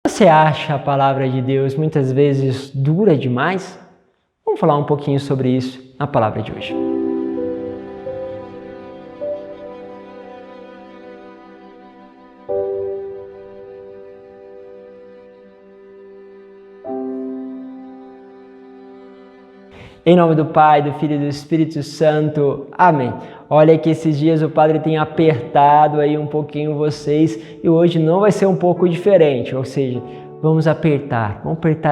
Você acha a palavra de Deus muitas vezes dura demais? Vamos falar um pouquinho sobre isso na palavra de hoje. Em nome do Pai, do Filho e do Espírito Santo. Amém. Olha que esses dias o Padre tem apertado aí um pouquinho vocês e hoje não vai ser um pouco diferente, ou seja, vamos apertar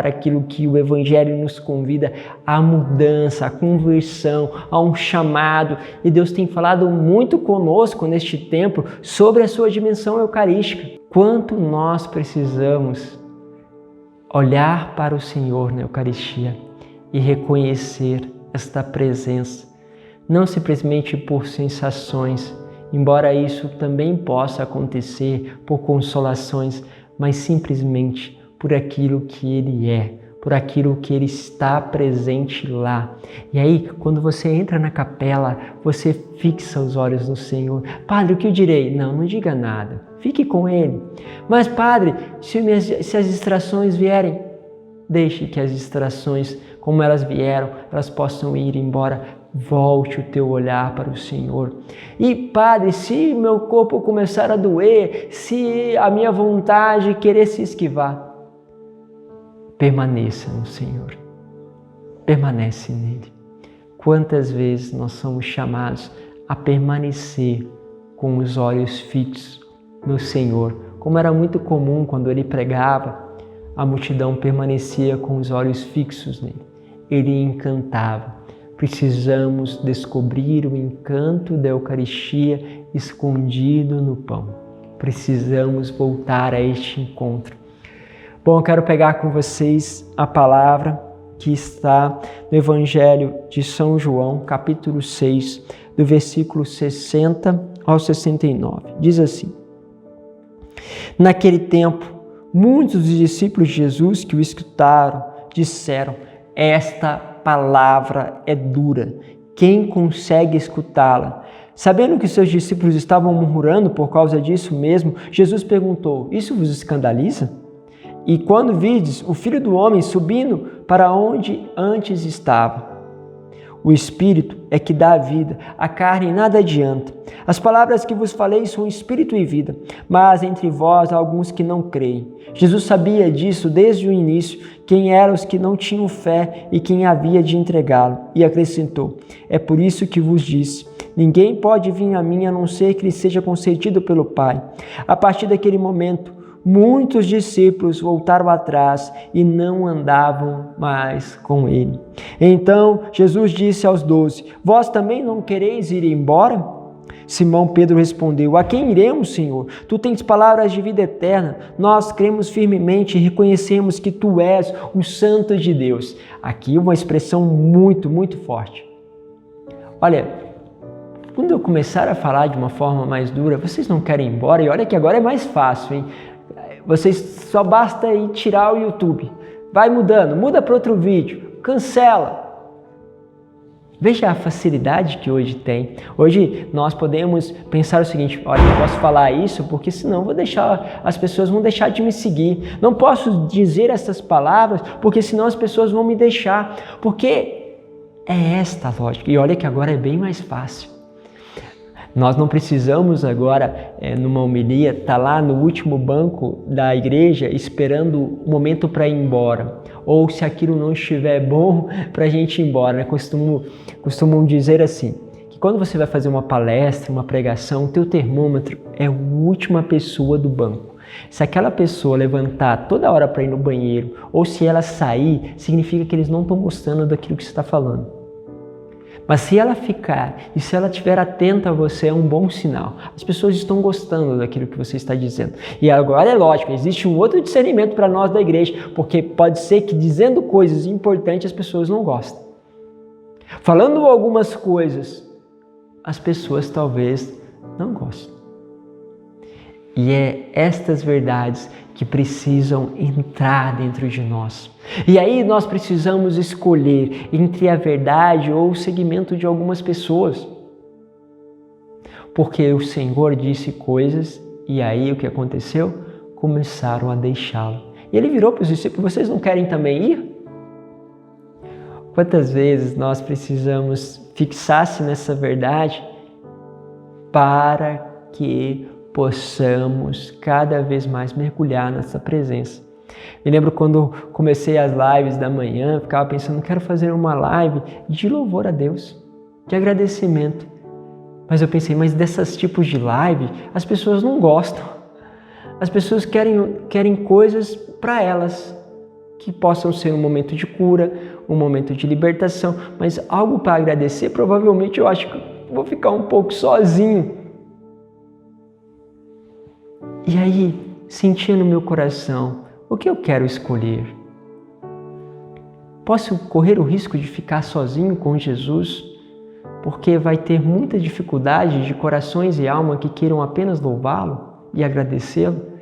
aquilo que o Evangelho nos convida à mudança, à conversão, a um chamado. E Deus tem falado muito conosco neste tempo sobre a sua dimensão eucarística. Quanto nós precisamos olhar para o Senhor na Eucaristia e reconhecer esta presença, não simplesmente por sensações, embora isso também possa acontecer por consolações, mas simplesmente por aquilo que Ele é, por aquilo que Ele está presente lá. E aí, quando você entra na capela, você fixa os olhos no Senhor. Padre, o que eu direi? Não diga nada. Fique com Ele. Mas, Padre, se as distrações vierem, deixe que as distrações, como elas vieram, elas possam ir embora. Volte o teu olhar para o Senhor. E, Padre, se meu corpo começar a doer, se a minha vontade querer se esquivar, permaneça no Senhor. Permanece nele. Quantas vezes nós somos chamados a permanecer com os olhos fixos no Senhor, como era muito comum quando ele pregava, a multidão permanecia com os olhos fixos nele. Ele encantava. Precisamos descobrir o encanto da Eucaristia escondido no pão. Precisamos voltar a este encontro. Bom, eu quero pegar com vocês a palavra que está no Evangelho de São João, capítulo 6, do versículo 60 ao 69. Diz assim: Naquele tempo, muitos dos discípulos de Jesus que o escutaram disseram: esta palavra é dura, quem consegue escutá-la? Sabendo que seus discípulos estavam murmurando por causa disso mesmo, Jesus perguntou: isso vos escandaliza? E quando vides o Filho do Homem subindo para onde antes estava? O Espírito é que dá a vida, a carne nada adianta. As palavras que vos falei são Espírito e vida, mas entre vós há alguns que não creem. Jesus sabia disso desde o início, quem eram os que não tinham fé e quem havia de entregá-lo. E acrescentou: é por isso que vos disse, ninguém pode vir a mim a não ser que lhe seja concedido pelo Pai. A partir daquele momento, muitos discípulos voltaram atrás e não andavam mais com ele. Então Jesus disse aos 12: vós também não quereis ir embora? Simão Pedro respondeu: a quem iremos, Senhor? Tu tens palavras de vida eterna. Nós cremos firmemente e reconhecemos que Tu és o Santo de Deus. Aqui uma expressão muito, muito forte. Olha, quando eu começar a falar de uma forma mais dura, vocês não querem ir embora? E olha que agora é mais fácil, hein? Vocês só basta ir tirar o YouTube. Vai mudando, muda para outro vídeo, cancela. Veja a facilidade que hoje tem. Hoje nós podemos pensar o seguinte: olha, eu posso falar isso porque senão as pessoas vão deixar de me seguir. Não posso dizer essas palavras porque senão as pessoas vão me deixar. Porque é esta a lógica. E olha que agora é bem mais fácil. Nós não precisamos agora, numa homilia, estar lá no último banco da igreja esperando o momento para ir embora. Ou se aquilo não estiver bom, para a gente ir embora. Né? Costumam dizer assim, que quando você vai fazer uma palestra, uma pregação, o teu termômetro é a última pessoa do banco. Se aquela pessoa levantar toda hora para ir no banheiro, ou se ela sair, significa que eles não estão gostando daquilo que você está falando. Mas se ela ficar e se ela estiver atenta a você, é um bom sinal. As pessoas estão gostando daquilo que você está dizendo. E agora é lógico, existe um outro discernimento para nós da igreja, porque pode ser que dizendo coisas importantes as pessoas não gostem. Falando algumas coisas, as pessoas talvez não gostem. E é estas verdades que precisam entrar dentro de nós. E aí nós precisamos escolher entre a verdade ou o seguimento de algumas pessoas. Porque o Senhor disse coisas e aí o que aconteceu? Começaram a deixá-lo. E ele virou para os discípulos: vocês não querem também ir? Quantas vezes nós precisamos fixar-se nessa verdade para que possamos cada vez mais mergulhar nessa presença? Me lembro quando comecei as lives da manhã, ficava pensando, quero fazer uma live de louvor a Deus, de agradecimento. Mas eu pensei, mas desses tipos de live, as pessoas não gostam. As pessoas querem coisas para elas, que possam ser um momento de cura, um momento de libertação, mas algo para agradecer, provavelmente eu acho que vou ficar um pouco sozinho. E aí, sentia no meu coração, o que eu quero escolher? Posso correr o risco de ficar sozinho com Jesus, porque vai ter muita dificuldade de corações e alma que queiram apenas louvá-lo e agradecê-lo?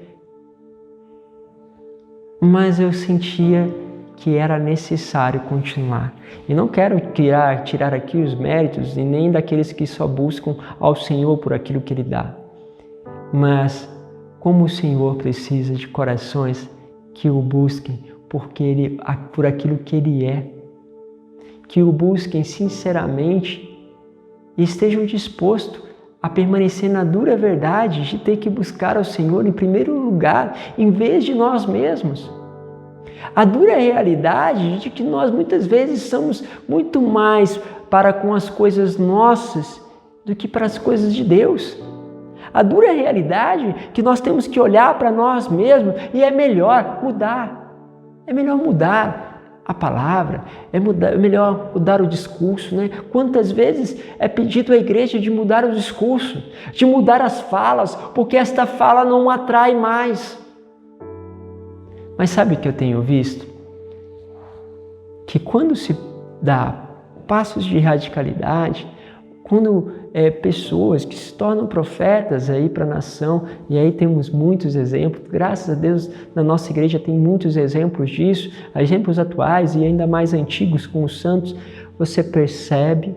Mas eu sentia que era necessário continuar. E não quero tirar aqui os méritos e nem daqueles que só buscam ao Senhor por aquilo que Ele dá. Mas como o Senhor precisa de corações que o busquem por aquilo que Ele é, que o busquem sinceramente e estejam dispostos a permanecer na dura verdade de ter que buscar ao Senhor em primeiro lugar, em vez de nós mesmos. A dura realidade de que nós muitas vezes somos muito mais para com as coisas nossas do que para as coisas de Deus. A dura realidade que nós temos que olhar para nós mesmos e é melhor mudar. É melhor mudar a palavra, é melhor mudar o discurso, né? Quantas vezes é pedido à igreja de mudar o discurso, de mudar as falas, porque esta fala não atrai mais. Mas sabe o que eu tenho visto? Que quando se dá passos de radicalidade, quando pessoas que se tornam profetas aí para a nação, e aí temos muitos exemplos, graças a Deus na nossa igreja tem muitos exemplos disso, exemplos atuais e ainda mais antigos com os santos, você percebe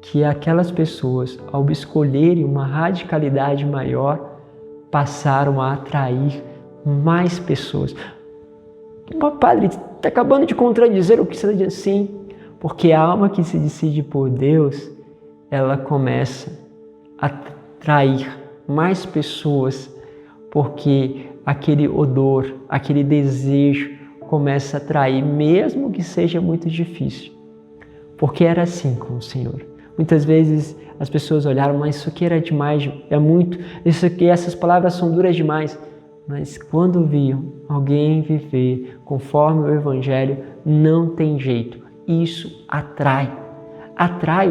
que aquelas pessoas, ao escolherem uma radicalidade maior, passaram a atrair mais pessoas. Padre, está acabando de contradizer o que você diz. Sim, porque a alma que se decide por Deus, ela começa a atrair mais pessoas, porque aquele odor, aquele desejo começa a atrair, mesmo que seja muito difícil. Porque era assim com o Senhor. Muitas vezes as pessoas olharam, mas isso aqui era demais, é muito, isso aqui, essas palavras são duras demais. Mas quando viam alguém viver conforme o Evangelho, não tem jeito. Isso atrai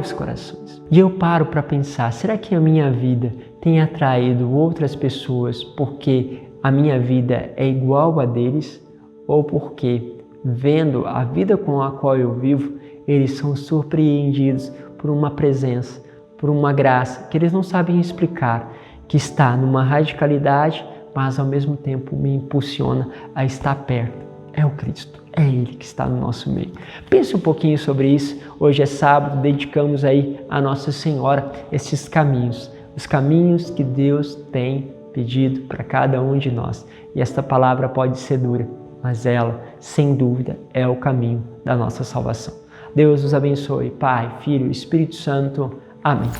os corações. E eu paro para pensar, será que a minha vida tem atraído outras pessoas porque a minha vida é igual a deles? Ou porque, vendo a vida com a qual eu vivo, eles são surpreendidos por uma presença, por uma graça que eles não sabem explicar, que está numa radicalidade, mas ao mesmo tempo me impulsiona a estar perto. É o Cristo, é Ele que está no nosso meio. Pense um pouquinho sobre isso. Hoje é sábado, dedicamos aí a Nossa Senhora esses caminhos, os caminhos que Deus tem pedido para cada um de nós. E esta palavra pode ser dura, mas ela, sem dúvida, é o caminho da nossa salvação. Deus os abençoe, Pai, Filho e Espírito Santo. Amém.